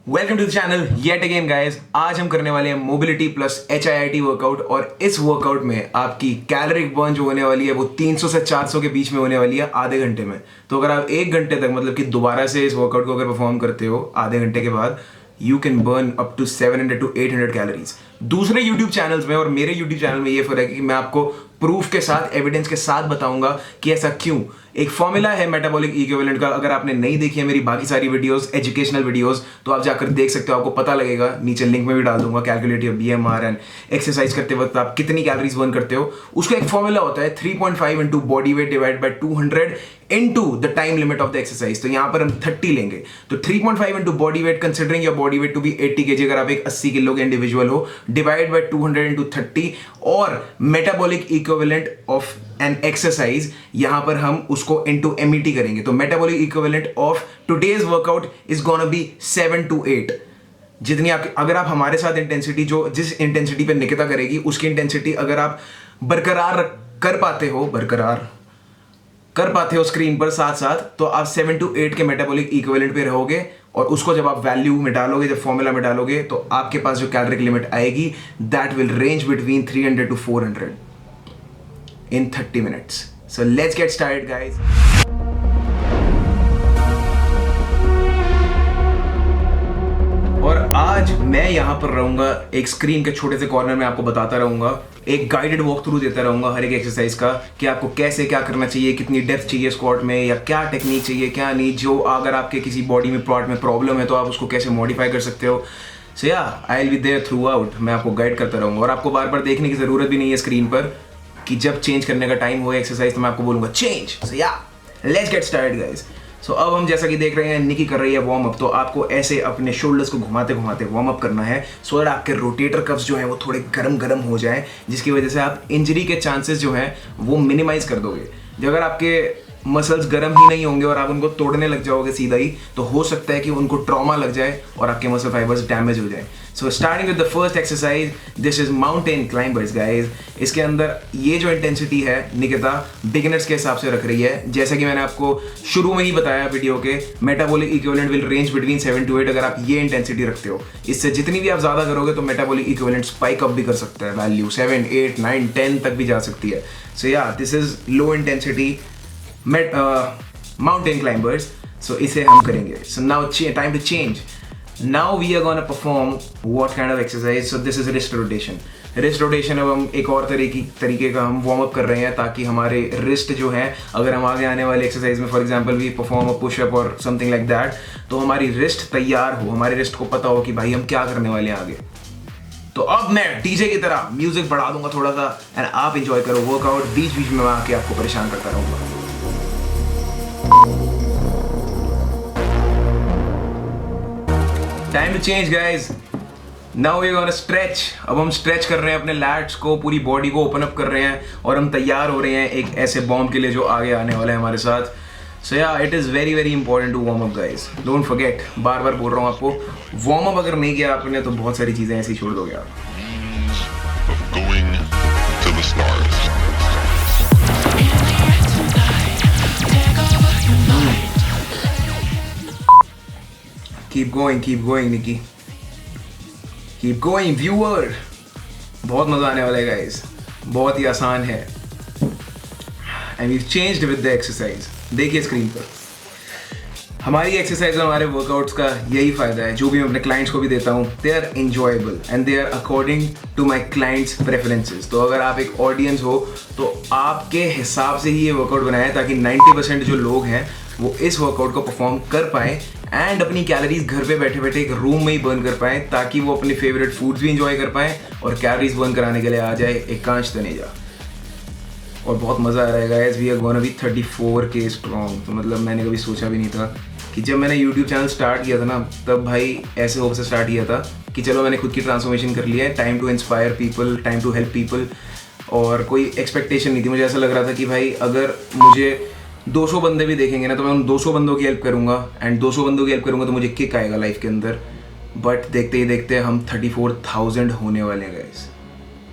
Welcome to the channel yet again guys. आज हम करने वाले हैं मोबिलिटी प्लस HIIT वर्कआउट और इस वर्कआउट में आपकी कैलोरी बर्न जो होने वाली है वो 300 से 400 के बीच में होने वाली है आधे घंटे में। तो अगर आप एक घंटे तक मतलब कि दोबारा से इस वर्कआउट को अगर परफॉर्म करते हो आधे घंटे के बाद you can burn up to 700 to 800 calories. दूसरे यूट्यूब चैनल्स में और मेरे यूट्यूब चैनल में ये फर्क है कि मैं आपको प्रूफ के साथ एविडेंस के साथ बताऊंगा कि ऐसा क्यों। एक फॉर्मूला है मेटाबॉलिक इक्विवेलेंट का, अगर आपने नहीं देखी है मेरी बाकी सारी वीडियोस एजुकेशनल वीडियोस तो आप जाकर देख सकते हो, आपको पता लगेगा। नीचे लिंक में भी डाल दूंगा। Calculate your BMR and exercise करते वक्त आप कितनी कैलोरीज बर्न करते हो, उसका एक फॉर्मूला होता है 3.5 into body weight divide by 200 into the time limit of the exercise. तो यहाँ पर हम 30 लेंगे। तो 3.5 into body weight considering your body weight to be 80 kg, अगर आप एक 80 किलो के इंडिविजुअल हो, डिवाइड बाय 200 इंटू 30 और metabolic equivalent of an exercise यहां पर हम उसको इनटू MET करेंगे। तो metabolic equivalent of today's workout is gonna be 7 to 8। जितनी आप अगर आप हमारे साथ इंटेंसिटी जो जिस इंटेंसिटी पे निकिता करेगी उसकी इंटेंसिटी अगर आप बरकरार कर पाते हो स्क्रीन पर साथ साथ, तो आप 7 to 8 के मेटाबॉलिक इक्विवेलेंट पे रहोगे। और उसको जब आप वैल्यू में डालोगे, जब फॉर्मूला में डालोगे, तो आपके पास जो कैलोरी लिमिट आएगी that will range between 300 to 400 in 30 minutes. So let's get started guys. और आज मैं यहां पर रहूंगा एक स्क्रीन के छोटे से कॉर्नर में, आपको बताता रहूंगा, एक गाइडेड वॉक थ्रू देता रहूंगा हर एक एक्सरसाइज का कि आपको कैसे क्या करना चाहिए, कितनी डेप्थ चाहिए स्क्वाट में, या क्या टेक्निक चाहिए क्या नहीं। जो अगर आपके किसी बॉडी में पार्ट में प्रॉब्लम है तो आप उसको कैसे मॉडिफाई कर सकते हो। So yeah I will be there throughout. मैं आपको गाइड करता रहूंगा और आपको बार बार देखने की जरूरत भी नहीं है स्क्रीन पर कि जब चेंज करने का टाइम हो एक्सरसाइज तो मैं आपको बोलूंगा चेंज। सो या लेट्स गेट स्टार्टेड गाइस। सो अब हम जैसा कि देख रहे हैं निकी कर रही है वार्म अप, तो आपको ऐसे अपने शोल्डर्स को घुमाते घुमाते वार्म अप करना है सो दैट आपके रोटेटर कफ्स जो हैं वो थोड़े गरम हो जाएं, जिसकी वजह से आप इंजरी के चांसेस जो हैं वो मिनिमाइज कर दोगे। जब अगर आपके मसल्स गर्म ही नहीं होंगे और आप उनको तोड़ने लग जाओगे सीधा ही, तो हो सकता है कि उनको ट्रॉमा लग जाए और आपके मसल फाइबर्स डैमेज हो जाए। So starting with the first exercise, this is mountain climbers guys. इसके अंदर ये जो इंटेंसिटी है निकिता बिगिनर्स के हिसाब से रख रही है। जैसा कि मैंने आपको शुरू में ही बताया वीडियो के, metabolic equivalent will range between 7 to 8। अगर आप ये इंटेंसिटी रखते हो, इससे जितनी भी आप ज्यादा करोगे तो मेटाबॉलिक इक्विवेलेंट स्पाइक अप भी कर सकता है, वैल्यू 7, 8, 9, 10 तक भी जा सकती है। सो या this is low intensity mountain climbers. So इसे हम करेंगे। So now time to change. Now we are gonna perform what kind of exercise? So this is wrist rotation. Wrist rotation अब हम एक और तरीके का हम वार्म अप कर रहे हैं ताकि हमारे रिस्ट जो है, अगर हम आगे आने वाले एक्सरसाइज में फॉर एग्जांपल भी परफॉर्म अ पुशअप और समथिंग लाइक दैट, तो हमारी रिस्ट तैयार हो, हमारे रिस्ट को पता हो कि भाई हम क्या करने वाले हैं आगे। तो अब मैं डीजे की तरह म्यूजिक बढ़ा दूंगा थोड़ा सा एंड आप इंजॉय करो वर्कआउट। बीच बीच में मैं आके आपको परेशान करता रहूंगा। Time to change guys. Now we are gonna stretch. अब हम स्ट्रेच कर रहे हैं अपने लैट्स को, पूरी बॉडी को ओपन अप कर रहे हैं और हम तैयार हो रहे हैं एक ऐसे बॉम्ब के लिए जो आगे आने वाला है हमारे साथ। So yeah it is very very important to warm up guys. Don't forget, बार बार बोल रहा हूँ आपको, वार्म अप अगर नहीं किया आपने तो बहुत सारी चीज़ें ऐसी छोड़ दोगे आप। Keep going Nikki. Keep going viewer. बहुत मजा आने वाला है guys. बहुत ही आसान है। And we've changed with the exercise. देखिए स्क्रीन पर हमारी एक्सरसाइज और हमारे वर्कआउट्स का यही फायदा है, जो भी मैं अपने क्लाइंट्स को भी देता हूँ, they are enjoyable and they are according to my clients preferences. तो अगर आप एक ऑडियंस हो तो आपके हिसाब से ही ये वर्कआउट बनाया ताकि 90% जो लोग हैं वो इस वर्कआउट को परफॉर्म कर पाएँ एंड अपनी कैलोरीज घर पे बैठे बैठे एक रूम में ही बर्न कर पाएँ, ताकि वो अपने फेवरेट फूड्स भी इंजॉय कर पाएँ और कैलोरीज बर्न कराने के लिए आ जाए एकांश तनेजा। और बहुत मज़ा आ रहा है guys. We are gonna be 34K strong. तो मतलब मैंने कभी सोचा भी नहीं था कि जब मैंने यूट्यूब चैनल स्टार्ट किया था ना, तब भाई ऐसे होप से स्टार्ट किया था कि चलो मैंने खुद की ट्रांसफॉर्मेशन कर लिया है, time to inspire people, time to help people. और कोई एक्सपेक्टेशन नहीं थी, मुझे ऐसा लग रहा था कि भाई अगर मुझे 200 बंदे भी देखेंगे ना तो मैं उन 200 बंदों की हेल्प करूँगा एंड 200 बंदों की हेल्प करूँगा तो मुझे किक आएगा लाइफ के अंदर। बट देखते ही देखते हम 34,000 होने वाले हैं guys.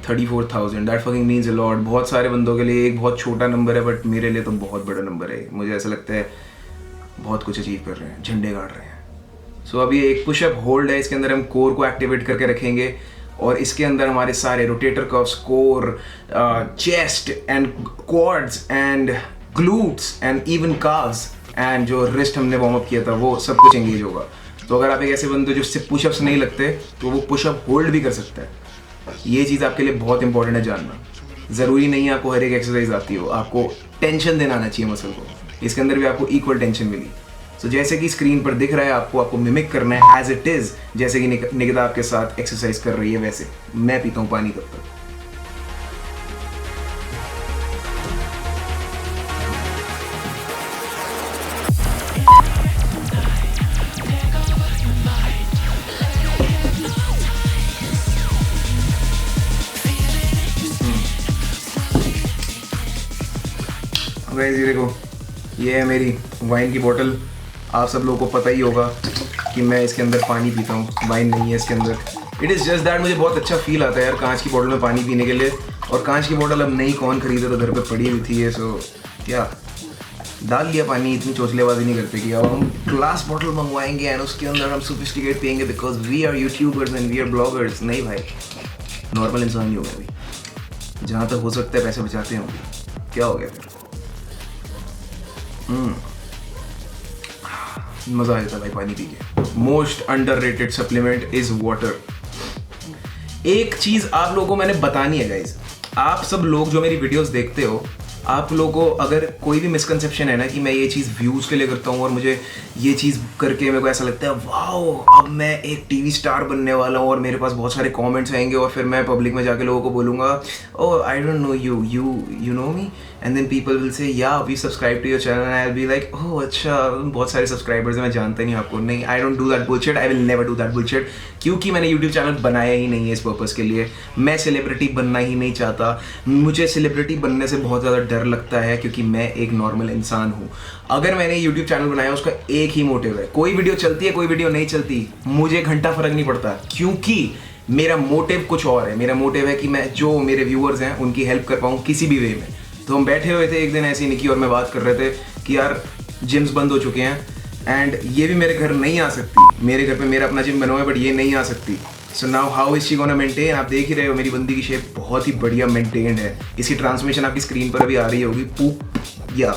34,000 that fucking means a lot. बहुत सारे बंदों के लिए एक बहुत छोटा नंबर है, बट मेरे लिए तो बहुत बड़ा नंबर है। मुझे ऐसा लगता है बहुत कुछ अचीव कर रहे हैं, झंडे गाड़ रहे हैं। सो अभी एक पुशअप होल्ड है, इसके अंदर हम कोर को एक्टिवेट करके रखेंगे और इसके अंदर हमारे सारे rotator cuffs, core, chest and quads and glutes and even calves and जो रिस्ट हमने वार्म अप किया था वो सब कुछ एंगेज होगा। तो अगर आप एक ऐसे बंदे हो जिससे पुशअप्स नहीं लगते तो वो पुशअप होल्ड भी कर सकता है। ये चीज़ आपके लिए बहुत इंपॉर्टेंट है जानना। ज़रूरी नहीं है आपको हर एक एक्सरसाइज आती हो, आपको टेंशन देना आना चाहिए मसल को। इसके अंदर भी आपको इक्वल टेंशन मिली। तो जैसे कि स्क्रीन पर दिख रहा है आपको मिमिक करना है एज इट इज़, जैसे कि निकिता आपके साथ एक्सरसाइज कर रही है वैसे। मैं पीता हूँ पानी तब तक। गाइस ये देखो, ये है मेरी वाइन की बोतल। आप सब लोगों को पता ही होगा कि मैं इसके अंदर पानी पीता हूँ, वाइन नहीं है इसके अंदर। इट इज़ जस्ट दैट मुझे बहुत अच्छा फील आता है यार कांच की बोतल में पानी पीने के लिए। और कांच की बोतल अब नई कौन खरीदे, तो घर पे पड़ी हुई थी ये। सो क्या डाल लिया पानी, इतनी चोचलेबाजी नहीं करते कि अब हम ग्लास बोतल मंगवाएंगे एंड उसके अंदर हम सोफिस्टिकेट पियेंगे because we are YouTubers and we are bloggers. नहीं भाई, नॉर्मल इंसान ही हो गया अभी, जहाँ तक हो सकता है पैसे बचाते हैं। क्या हो गया फिर? मजा आ जाता है भाई पानी पी के। Most underrated supplement is water. एक चीज आप लोगों को मैंने बतानी है गाइज, आप सब लोग जो मेरी वीडियोस देखते हो, आप लोगों को अगर कोई भी मिसकंसेप्शन है ना कि मैं ये चीज़ व्यूज़ के लिए करता हूँ और मुझे ये चीज़ करके मेरे को ऐसा लगता है वाओ अब मैं एक टीवी स्टार बनने वाला हूँ और मेरे पास बहुत सारे कमेंट्स आएंगे और फिर मैं पब्लिक में जाके लोगों को बोलूँगा oh I don't know you know me and then people will say yeah we subscribe to your channel and I will be like oh अच्छा बहुत सारे सब्सक्राइबर्स हैं, मैं जानता नहीं आपको। नहीं, I don't do that bullshit, I will never do that bullshit, क्योंकि मैंने यूट्यूब चैनल बनाया ही नहीं है इस पर्पज़ के लिए। मैं सेलिब्रिटी बनना ही नहीं चाहता, मुझे सेलिब्रिटी बनने से बहुत ज़्यादा डर लगता है क्योंकि मैं एक नॉर्मल इंसान हूँ। अगर मैंने यूट्यूब चैनल बनाया उसका एक ही मोटिव है, कोई वीडियो चलती है कोई वीडियो नहीं चलती, मुझे घंटा फर्क नहीं पड़ता, क्योंकि मेरा मोटिव कुछ और है। मेरा मोटिव है कि मैं जो मेरे व्यूअर्स हैं उनकी हेल्प कर पाऊँ किसी भी वे में। तो हम बैठे हुए थे एक दिन ऐसी निकी और मैं बात कर रहे थे कि यार जिम्स बंद हो चुके हैं एंड ये भी मेरे घर नहीं आ सकती। मेरे घर पे मेरा अपना जिम बना हुआ है बट ये नहीं आ सकती। So now how is she gonna maintain? आप देख ही रहे हो मेरी बंदी की शेप बहुत ही बढ़िया मेंटेन्ड है। इसकी ट्रांसमिशन आपकी स्क्रीन पर अभी आ रही होगी। पूप या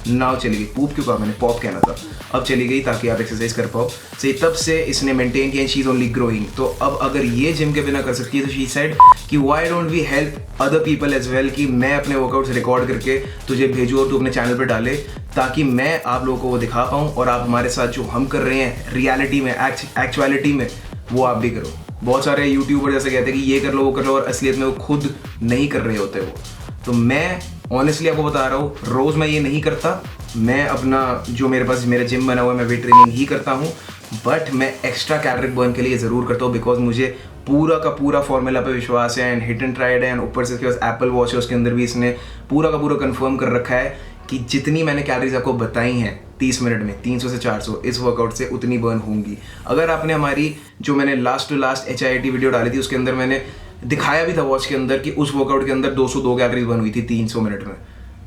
नाव चली गई, पूप क्यों कहा मैंने, पॉप कहना था। अब चली गई ताकि आप एक्सरसाइज कर पाओ। सही तब से इसने मेंटेन किया, शी इज ओनली ग्रोइंग। तो अब अगर ये जिम के बिना कर सकती है तो शी सेड कि why don't we help other people as well, कि मैं अपने वर्कआउट्स रिकॉर्ड करके तुझे भेजूँ और तू अपने चैनल पर डाले ताकि मैं आप लोगों को वो दिखा पाऊँ और आप हमारे साथ जो हम कर रहे हैं रियलिटी में, एक्चुअलिटी में, वो आप भी करो। बहुत सारे यूट्यूबर जैसे कहते हैं कि ये कर लो वो कर लो और असलियत में वो खुद नहीं कर रहे होते वो। तो मैं ऑनेस्टली आपको बता रहा हूँ, रोज़ मैं ये नहीं करता। मैं अपना जो मेरे पास मेरा जिम बना हुआ है मैं वेट ट्रेनिंग ही करता हूँ, बट मैं एक्स्ट्रा कैलोरी बर्न के लिए ज़रूर करता हूँ बिकॉज मुझे पूरा का पूरा फॉर्मूला पे विश्वास है एंड हिट एंड ट्राइड है। एंड ऊपर से इसके पास एप्पल वॉच है, उसके अंदर भी इसने पूरा का पूरा कंफर्म कर रखा है कि जितनी मैंने कैलोरीज आपको बताई हैं 30 मिनट में 300 से 400 इस वर्कआउट से उतनी बर्न होंगी। अगर आपने हमारी जो मैंने last to last HIIT video डाली थी उसके अंदर मैंने दिखाया भी था वॉच के अंदर कि उस वर्कआउट के अंदर 202 कैलोरीज बर्न हुई थी 300 मिनट में।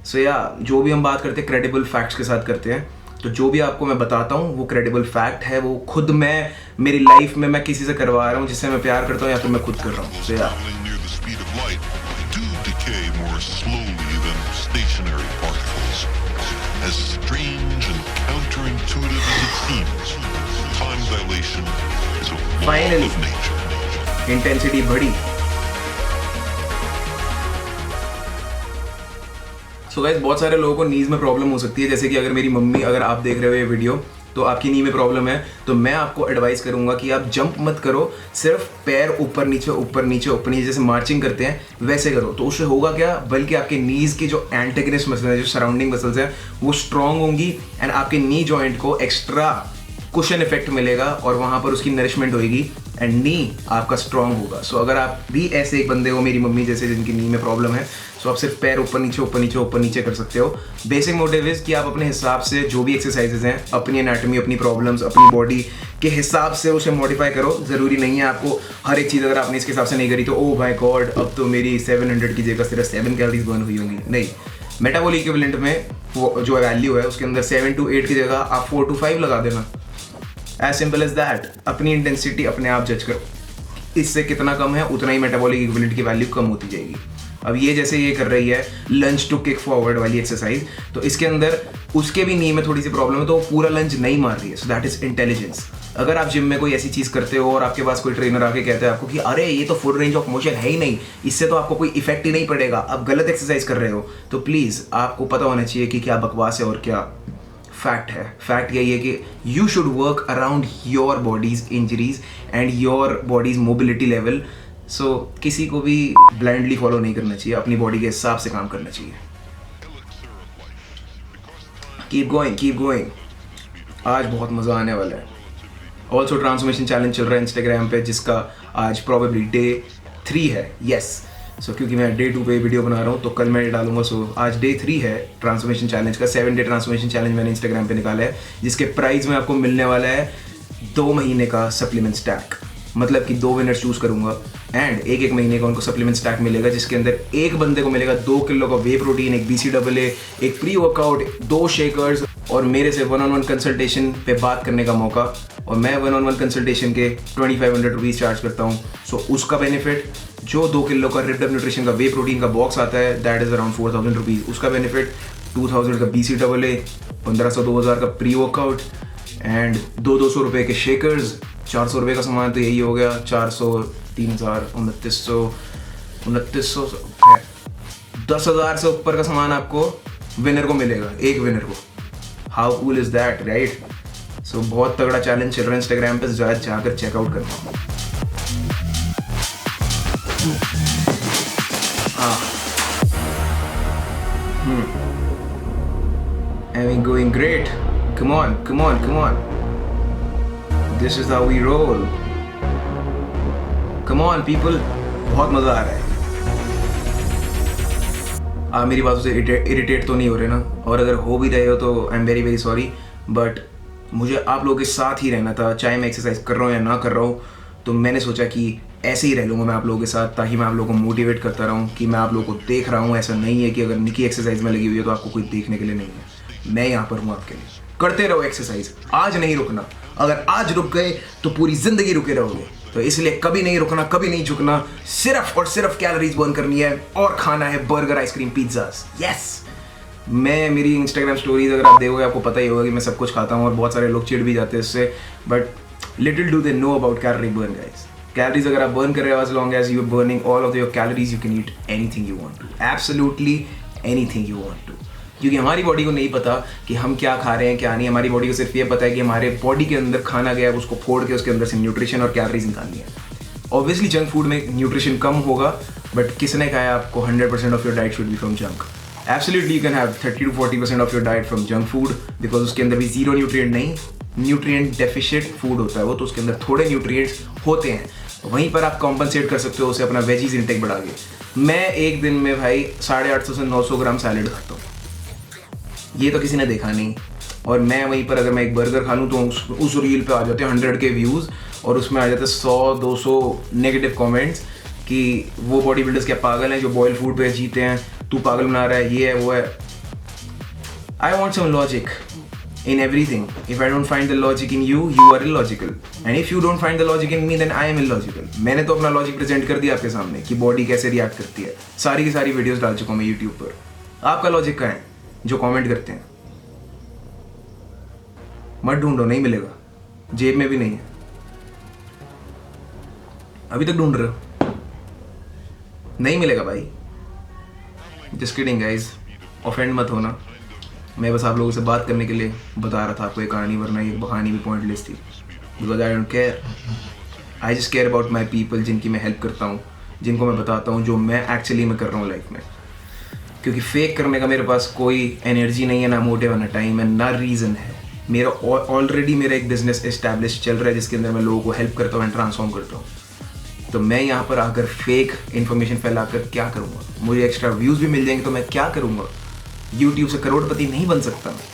सो या जो भी हम बात करते हैं क्रेडिबल फैक्ट्स के साथ करते हैं। तो जो भी आपको मैं बताता हूँ वो क्रेडिबल फैक्ट है, वो खुद मैं मेरी लाइफ में मैं किसी से करवा रहा हूँ जिससे मैं प्यार करता हूँ या फिर मैं खुद कर रहा हूँ। सो या as strange and counterintuitive as it seems, time dilation is a law of nature. Intensity बढ़ी। सो गाइस बहुत सारे लोगों को नीज में प्रॉब्लम हो सकती है, जैसे कि अगर मेरी मम्मी, अगर आप देख रहे हो ये वीडियो तो आपकी नी में प्रॉब्लम है, तो मैं आपको एडवाइस करूंगा कि आप जंप मत करो, सिर्फ पैर ऊपर नीचे ऊपर नीचे ऊपर नीचे जैसे मार्चिंग करते हैं वैसे करो। तो उससे होगा क्या, बल्कि आपके नीज की जो एंटेगनिस्ट मसल्स हैं, जो सराउंडिंग मसल्स हैं वो स्ट्रॉन्ग होंगी एंड आपके नी जॉइंट को एक्स्ट्रा कुशन इफेक्ट मिलेगा और वहाँ पर उसकी नरिशमेंट होगी एंड नी आपका स्ट्रॉन्ग होगा। सो अगर आप भी ऐसे एक बंदे हो मेरी मम्मी जैसे जिनकी नी में प्रॉब्लम है, सो आप सिर्फ पैर ऊपर नीचे ऊपर नीचे ऊपर नीचे कर सकते हो। बेसिक मोटिव इज कि आप अपने हिसाब से जो भी एक्सरसाइजेज हैं अपनी एनाटॉमी, अपनी प्रॉब्लम्स, अपनी बॉडी के हिसाब से उसे मॉडिफाई करो। ज़रूरी नहीं है आपको हर एक चीज़ अगर आपने इसके हिसाब से नहीं करी तो ओ माय गॉड अब तो मेरी 700 की जगह सिर्फ 7 कैलोरीज बर्न हुई होंगी। नहीं, मेटाबॉलिक इक्विवेलेंट में वो जो वैल्यू है उसके अंदर 7 to 8 की जगह आप 4 to 5 लगा देना। As simple as that. अपनी इंटेंसिटी अपने आप जज करो, इससे कितना कम है उतना ही मेटाबॉलिक इक्विवेलेंट की वैल्यू कम होती जाएगी। अब ये जैसे ये कर रही है लंज टू किक फॉरवर्ड वाली एक्सरसाइज, तो इसके अंदर उसके भी नी में थोड़ी सी प्रॉब्लम है, तो वो पूरा लंज नहीं मार रही है। So that is intelligence. अगर आप जिम में कोई ऐसी चीज़ करते हो और आपके पास कोई ट्रेनर आके कहता है आपको कि अरे ये तो फुल रेंज ऑफ मोशन है ही नहीं, इससे तो आपको कोई इफेक्ट ही नहीं पड़ेगा, आप गलत एक्सरसाइज कर रहे हो, तो प्लीज़ आपको पता होना चाहिए कि क्या बकवास है और क्या फैक्ट है। फैक्ट यही है कि you should work around your body's injuries and your body's mobility level. So किसी को भी ब्लाइंडली फॉलो नहीं करना चाहिए, अपनी बॉडी के हिसाब से काम करना चाहिए। Keep going. आज बहुत मज़ा आने वाला है। ऑल्सो ट्रांसफॉर्मेशन चैलेंज चल रहा है इंस्टाग्राम पे, जिसका आज प्रॉबेबली डे 3 है। यस, सो क्योंकि मैं डे 2 पे वीडियो बना रहा हूँ तो कल मैं डालूंगा। सो आज डे 3 है ट्रांसफॉर्मेशन चैलेंज का। 7 डे ट्रांसफॉर्मेशन चैलेंज मैंने इंस्टाग्राम पे निकाला है, जिसके प्राइस में आपको मिलने वाला है 2 महीने का सप्लीमेंट स्टैक। मतलब कि 2 विनर चूज करूंगा एंड एक महीने का उनको सप्लीमेंट स्टैक मिलेगा, जिसके अंदर एक बंदे को मिलेगा 2 किलो का वे प्रोटीन, एक BCAA, एक प्री वर्कआउट, 2 शेकर्स और मेरे से 1-on-1 कंसल्टेशन पे बात करने का मौका। और मैं 1-on-1 कंसल्टेशन के 2500 रुपीज़ चार्ज करता हूँ। सो उसका बेनिफिट, जो 2 किलो का रिप्ड अप न्यूट्रिशन का वे प्रोटीन का बॉक्स आता है, दैट इज़ अराउंड 4000 रुपीज़। उसका बेनिफिट 2000 का BCAA, 1500-2000 का प्री वर्कआउट एंड 200 रुपये के शेकर्स। 400 रुपये का सामान तो यही हो गया, 400, 3000, 2900 10,000 से ऊपर का सामान आपको विनर को मिलेगा, एक विनर को। How cool is that, right? So बहुत तगड़ा चैलेंज चल रहा है इंस्टाग्राम पे, जाकर चेकआउट करना। Am I going great? Come on. This is how we roll. Come on people, बहुत मजा आ रहा है। आप मेरी बातों से इरिटेट तो नहीं हो रहे ना? और अगर हो भी रहे हो तो I am very very sorry, but मुझे आप लोगों के साथ ही रहना था, चाहे मैं एक्सरसाइज कर रहा हूँ या ना कर रहा हूँ। तो मैंने सोचा कि ऐसे ही रह लूँगा मैं आप लोगों के साथ, ताकि मैं आप लोगों को मोटिवेट करता रहूँ कि मैं आप लोगों को देख रहा हूँ। ऐसा नहीं है कि अगर निकी एक्सरसाइज में लगी हुई है तो आपको कोई देखने के लिए नहीं है। मैं यहाँ पर हूँ आपके लिए। करते रहो एक्सरसाइज, आज नहीं रुकना। अगर आज रुक गए तो पूरी जिंदगी रुके रहोगे। तो इसलिए कभी नहीं रुकना, कभी नहीं झुकना, सिर्फ और सिर्फ कैलोरीज बर्न करनी है और खाना है बर्गर, आइसक्रीम, पिज्जास। यस, मैं मेरी इंस्टाग्राम स्टोरीज अगर आप देखोगे आपको पता ही होगा कि मैं सब कुछ खाता हूँ और बहुत सारे लोग चिढ़ भी जाते हैं इससे, but little do they know about calorie burn guys. Calories अगर आप बर्न कर रहे हो, as long as you are burning all of your calories, you can eat anything you want to, absolutely anything you want to। क्योंकि हमारी body को नहीं पता कि हम क्या खा रहे हैं क्या नहीं। हमारी बॉडी को सिर्फ ये पता है कि हमारे बॉडी के अंदर खाना गया है, उसको फोड़ के उसके अंदर से न्यूट्रिशन और कैलोरीज निकालनी है। ऑब्वियसली जंक फूड में न्यूट्रिशन कम होगा, बट किसने कहा है आपको 100% of your diet should be from junk? Absolutely you can have 30 to 40% of your diet from junk food, because उसके अंदर भी जीरो न्यूट्रिएंट नहीं, न्यूट्रिएंट डेफिशिएंट फूड होता है वो, तो उसके अंदर थोड़े न्यूट्रिएंट्स होते हैं। वहीं पर आप कॉम्पनसेट कर सकते हो उसे अपना वेजीज इंटेक बढ़ा के। मैं एक दिन में भाई 850 से 900 ग्राम सैलेड खाता हूँ, ये तो किसी ने देखा नहीं। और मैं वहीं पर अगर मैं एक बर्गर खा लूँ तो उस रील पे आ जाते हैं 100 के व्यूज़ और उसमें आ जाते हैं 100-200 नेगेटिव कमेंट्स कि वो बॉडी बिल्डर्स क्या पागल हैं जो बॉयल फूड पे जीते हैं, तू पागल बना रहा है, ये है वो है। I want some logic in everything. If I don't find the logic in you, you are illogical. And if you don't find the logic in me, then I am illogical. मैंने तो अपना लॉजिक प्रेजेंट कर दिया आपके सामने कि body कैसे react करती है। सारी की सारी वीडियोस डाल चुका हूँ मैं यूट्यूब पर। आपका लॉजिक कहाँ है जो कमेंट करते हैं? मत ढूंढो, नहीं मिलेगा, जेब में भी नहीं है। अभी तक ढूंढ रहे हो, नहीं मिलेगा भाई। जस्ट किडिंग गाइज, ऑफेंड मत होना। मैं बस आप लोगों से बात करने के लिए बता रहा था आपको एक कहानी, वरना ये कहानी भी पॉइंटलेस थी। Because I don't care, I just care about my people, जिनकी मैं हेल्प करता हूँ, जिनको मैं बताता हूँ जो मैं एक्चुअली में कर रहा हूँ लाइफ में। क्योंकि फेक करने का मेरे पास कोई एनर्जी नहीं है, ना मोटिव है, ना टाइम है, ना रीज़न है। मेरा ऑलरेडी मेरा एक बिजनेस एस्टैब्लिश चल रहा है जिसके अंदर मैं लोगों को हेल्प करता हूँ एंड ट्रांसफॉर्म करता हूँ। तो मैं यहाँ पर आकर फेक इन्फॉर्मेशन फैलाकर क्या करूँगा? मुझे एक्स्ट्रा व्यूज़ भी मिल जाएंगे तो मैं क्या करूँगा? YouTube से करोड़पति नहीं बन सकता मैं।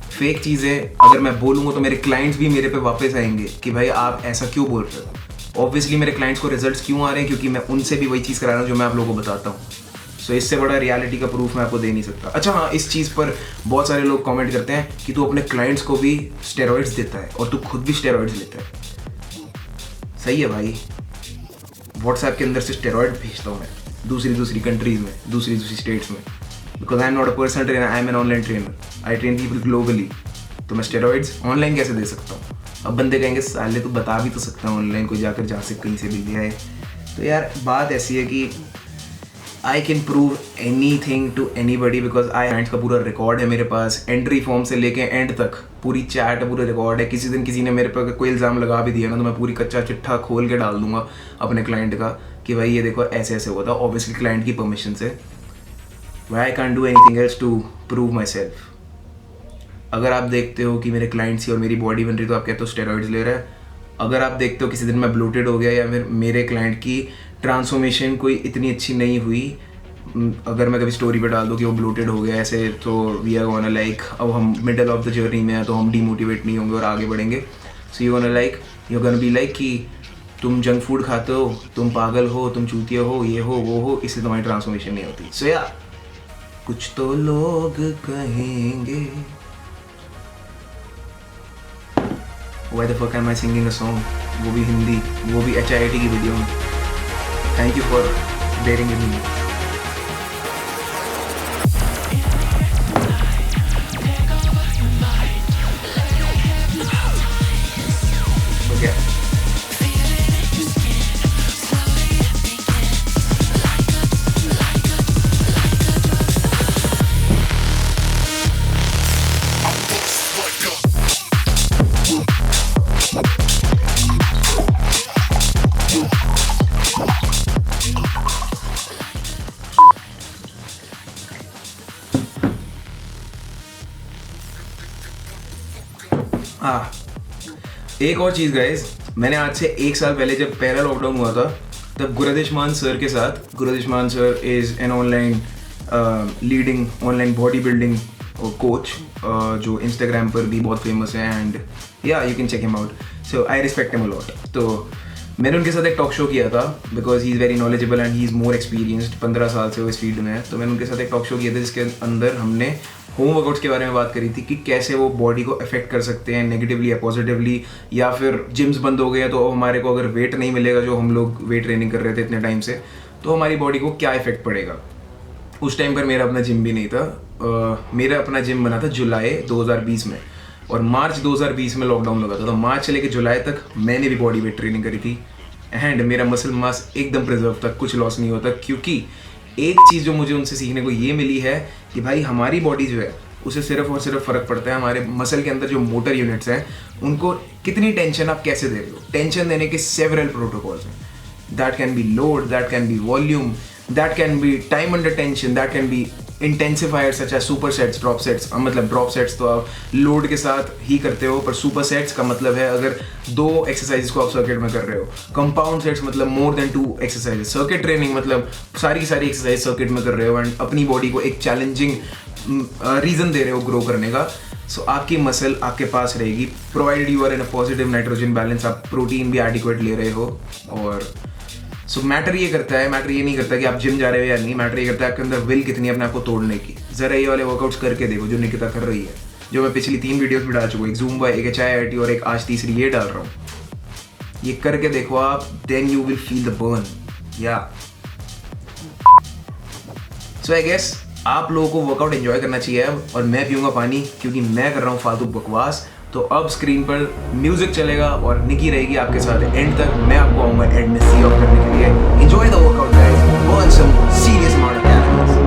फेक चीज़ें अगर मैं बोलूँगा तो मेरे क्लाइंट्स भी मेरे पे वापस आएंगे कि भाई आप ऐसा क्यों बोल रहे हो। ऑब्वियसली मेरे क्लाइंट्स को रिजल्ट्स क्यों आ रहे हैं? क्योंकि मैं उनसे भी वही चीज़ करा रहा हूँ जो मैं आप लोगों को बताता हूँ। सो इससे बड़ा रियलिटी का प्रूफ मैं आपको दे नहीं सकता। अच्छा हाँ, इस चीज़ पर बहुत सारे लोग कमेंट करते हैं कि तू अपने क्लाइंट्स को भी स्टेरॉइड्स देता है और तू खुद भी स्टेरॉइड्स लेता है। सही है भाई, व्हाट्सएप के अंदर से स्टेरॉइड भेजता हूँ मैं दूसरी कंट्रीज में, दूसरी स्टेट्स में, because I am not a personal trainer, I am an online trainer, I train people globally. तो मैं स्टेरॉइड्स ऑनलाइन कैसे दे सकता हूँ? अब बंदे कहेंगे साले तो बता भी तो सकता हूँ ऑनलाइन, कोई जाकर जा से कहीं से भी ले आए। तो यार बात ऐसी है कि I can prove anything to anybody, because I clients का पूरा रिकॉर्ड है मेरे पास, एंट्री फॉर्म से लेके एंड तक पूरी चैट है, पूरा रिकॉर्ड है। किसी दिन किसी ने मेरे पर कोई इल्ज़ाम लगा भी दिया ना, तो मैं पूरी कच्चा चिट्ठा खोल के डाल दूंगा अपने क्लाइंट का कि भाई ये देखो ऐसे ऐसे हुआ था, ऑब्वियसली क्लाइंट की परमिशन से। Why I can do anything else to prove myself. अगर आप देखते हो कि मेरे क्लाइंट्स की और मेरी बॉडी बन रही, तो आप कहते हो स्टेरॉइड्स ले रहा है। अगर आप देखते हो किसी दिन मैं ब्लोटेड हो गया या फिर मेरे क्लाइंट की ट्रांसफॉर्मेशन कोई इतनी अच्छी नहीं हुई, अगर मैं कभी स्टोरी पे डाल दूँ कि वो ब्लोटेड हो गया ऐसे, तो वी आर गोना लाइक, अब हम मिडल ऑफ द जर्नी में हैं तो हम डीमोटिवेट नहीं होंगे और आगे बढ़ेंगे। So you gonna like, you gonna be like कि तुम जंक फूड खाते हो, तुम पागल हो, तुम चूतिया हो, ये हो वो हो, इससे तुम्हारी ट्रांसफॉर्मेशन नहीं होती। सो या कुछ तो लोग कहेंगे, Why the fuck am I singing a song? वो भी हिंदी, वो भी HIIT की वीडियो में। Thank you for bearing with me. Okay. एक और चीज़ गाइज, मैंने आज से 1 साल पहले जब पहला लॉकडाउन हुआ था, तब गुरदिशमान सर के साथ, Gurdishman sir is an online leading online body building coach जो इंस्टाग्राम पर भी बहुत फेमस है, and yeah you can check him out. So I respect him a lot. तो मैंने उनके साथ एक टॉक शो किया था, because he is very knowledgeable and he is more experienced. 15 साल से वो इस फील्ड में है। तो मैंने उनके साथ एक टॉक शो किया था जिसके अंदर हमने होम वर्कआउट्स के बारे में बात करी थी कि कैसे वो बॉडी को अफेक्ट कर सकते हैं नेगेटिवली या पॉजिटिवली, या फिर जिम्स बंद हो गए तो हमारे को अगर वेट नहीं मिलेगा जो हम लोग वेट ट्रेनिंग कर रहे थे इतने टाइम से, तो हमारी बॉडी को क्या इफेक्ट पड़ेगा। उस टाइम पर मेरा अपना जिम भी नहीं था। मेरा अपना जिम बना था जुलाई 2020 में, और मार्च 2020 में लॉकडाउन लगा था। तो मार्च से लेकर जुलाई तक मैंने भी बॉडी वेट ट्रेनिंग करी थी, एंड मेरा मसल मास एकदम प्रिजर्व था, कुछ लॉस नहीं होता। क्योंकि एक चीज़ जो मुझे उनसे सीखने को ये मिली है कि भाई हमारी बॉडी जो है उसे सिर्फ और सिर्फ फ़र्क पड़ता है हमारे मसल के अंदर जो मोटर यूनिट्स हैं उनको कितनी टेंशन आप कैसे दे रहे हो। टेंशन देने के सेवरल प्रोटोकॉल्स हैं। That can be load, that can be volume, that can be time under tension, that can be intensifier such as super sets, drop sets. मतलब ड्रॉप सेट्स तो आप लोड के साथ ही करते हो, पर सुपर सेट्स का मतलब है अगर 2 एक्सरसाइजेस को आप सर्किट में कर रहे हो। कंपाउंड सेट्स मतलब more than 2 exercises. Circuit training मतलब सारी की सारी एक्सरसाइज सर्किट में कर रहे हो, एंड अपनी बॉडी को एक चैलेंजिंग रीज़न दे रहे हो ग्रो करने का। सो आपकी मसल आपके पास रहेगी, provided you are in a positive nitrogen balance, आप प्रोटीन भी एडिक्वेट ले रहे हो। और सो मैटर ये करता है, मैटर ये नहीं करता कि आप जिम जा रहे हो या नहीं, मैटर ये करता है आपके अंदर विल कितनी है अपने आप को तोड़ने की। ज़रा ये वाले वर्कआउट्स करके देखो जो निकिता कर रही है, जो मैं पिछली 3 वीडियोस भी डाल चुका हूँ, एक ज़ूम्बा, एक HIIT और एक आज तीसरी ये डाल रहा हूँ। ये करके देखो आप, then you will feel the burn. या सो आई गेस आप लोगों को वर्कआउट एंजॉय करना चाहिए अब, और मैं पीऊंगा पानी क्योंकि मैं कर रहा हूँ फालतू बकवास। तो अब स्क्रीन पर म्यूजिक चलेगा और निकी रहेगी आपके साथ एंड तक। मैं आपको आऊंगा एंड में सी ऑफ करने के लिए। Enjoy the workout guys, burn some serious amount of calories.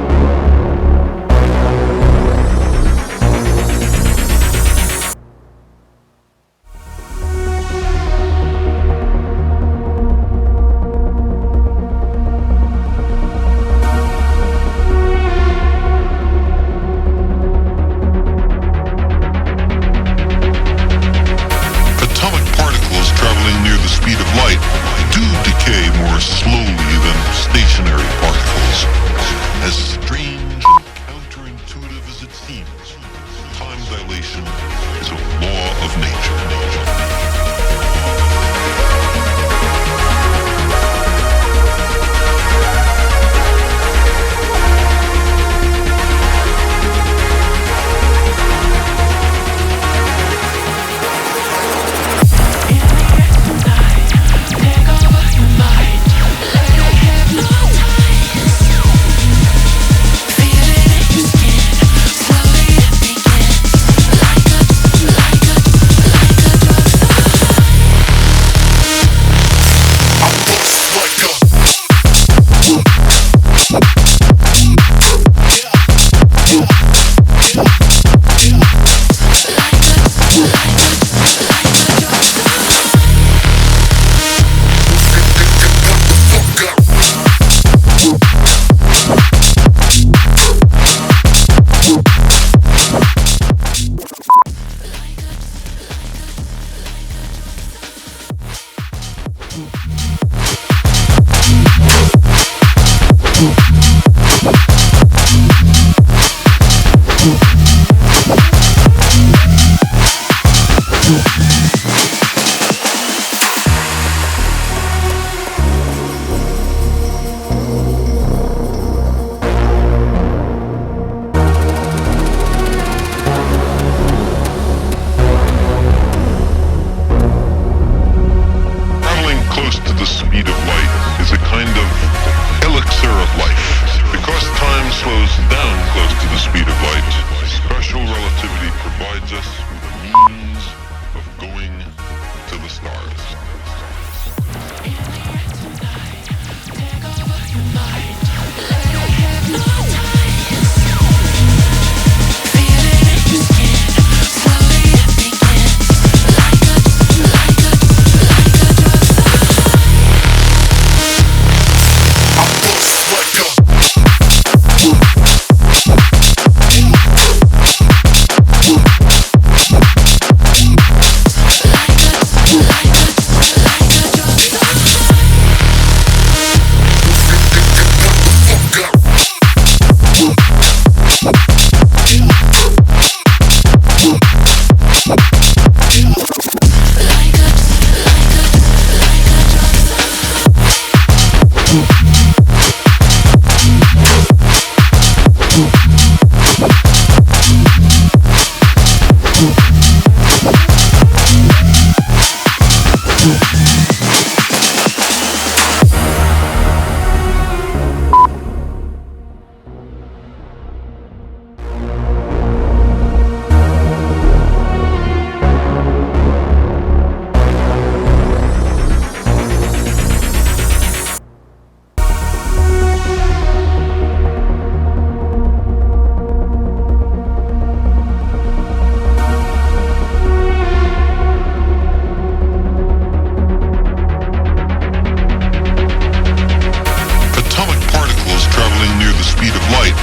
Atomic particles traveling near the speed of light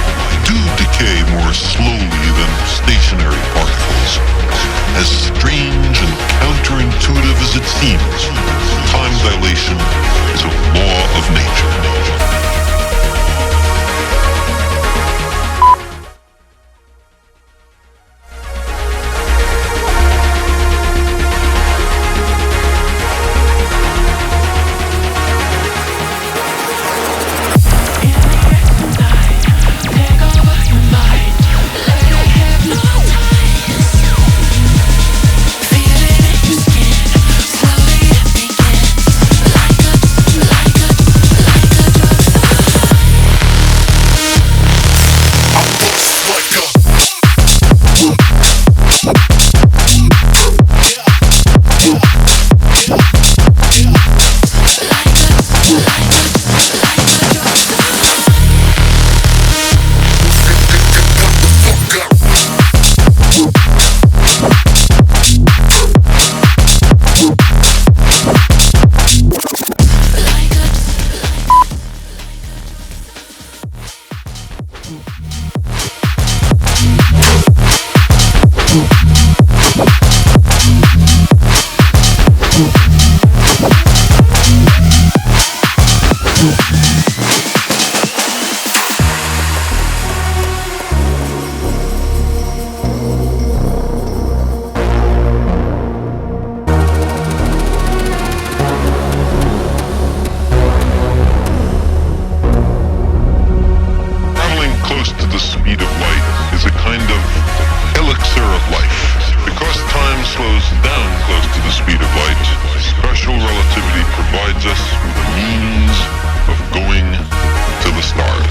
do decay more slowly than stationary particles. As strange and counterintuitive as it seems, time dilation is a law of nature. Traveling close to the speed of light is a kind of elixir of life. Because time slows down close to the speed of light, special relativity provides us with a means of going to the stars. Like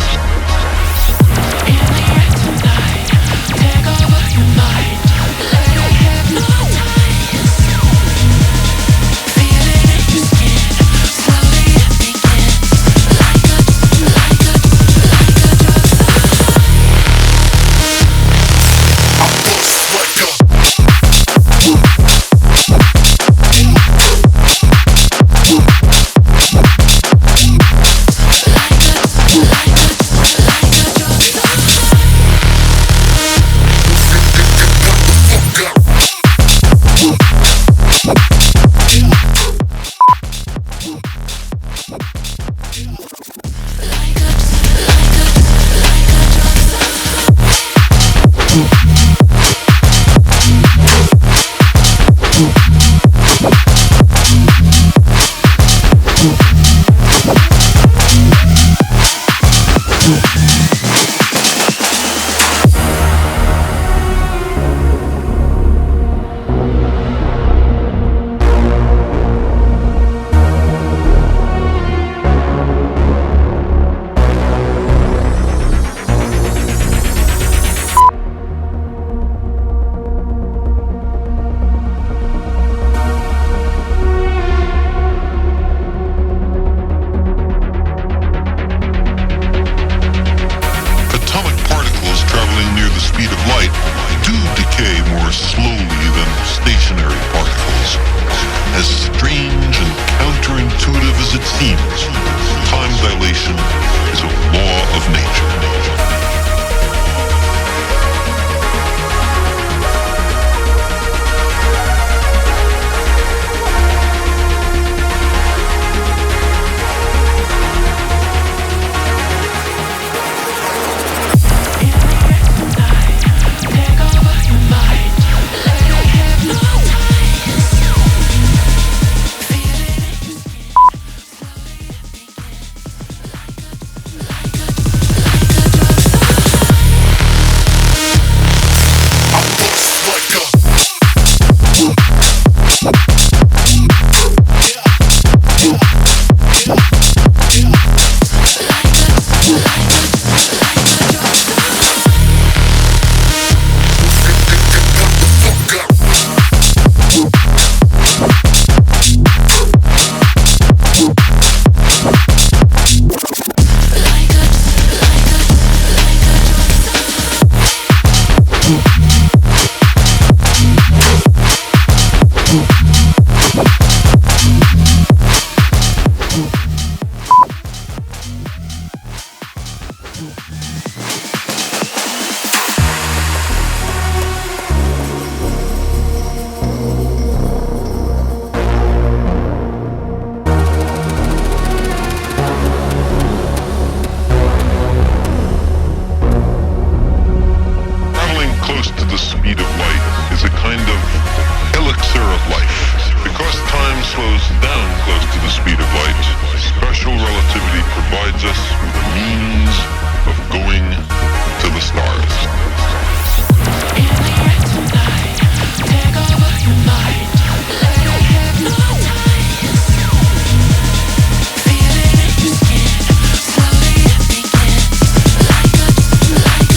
to the speed of light, special relativity provides us with a means of going to the stars. In the air tonight, take over your mind, let it hypnotize. Feel it in your skin, slowly it begins, like a drug.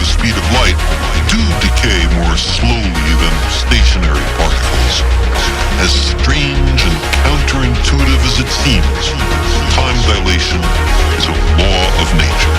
the speed of light do decay more slowly than stationary particles. As strange and counterintuitive as it seems, time dilation is a law of nature.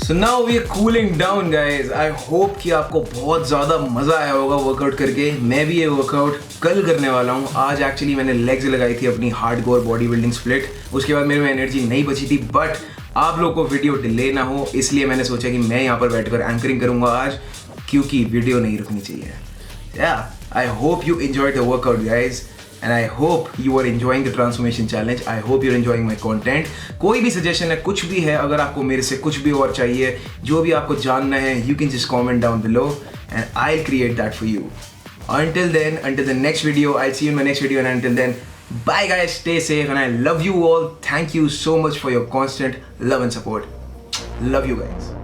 So now we are cooling down guys. I hope कि आपको बहुत ज़्यादा मज़ा आया होगा workout करके. मैं भी ये वर्कआउट कल करने वाला हूँ. आज एक्चुअली मैंने लेग्स लगाई थी अपनी हार्डकोर बॉडी बिल्डिंग स्प्लिट. उसके बाद मेरे में एनर्जी नहीं बची थी, बट आप लोगों को वीडियो डिले ना हो इसलिए मैंने सोचा कि मैं यहाँ पर बैठकर एंकरिंग करूँगा आज, क्योंकि वीडियो नहीं रुकनी चाहिए. I hope you enjoyed the workout guys. And I hope you are enjoying the transformation challenge. I hope you're enjoying my content. कोई भी suggestion है, कुछ भी है, अगर आपको मेरे से कुछ भी और चाहिए, जो भी आपको जानना है, you can just comment down below and I'll create that for you. Until then, until the next video, I'll see you in my next video, and until then, bye guys, stay safe and I love you all. Thank you so much for your constant love and support. Love you guys.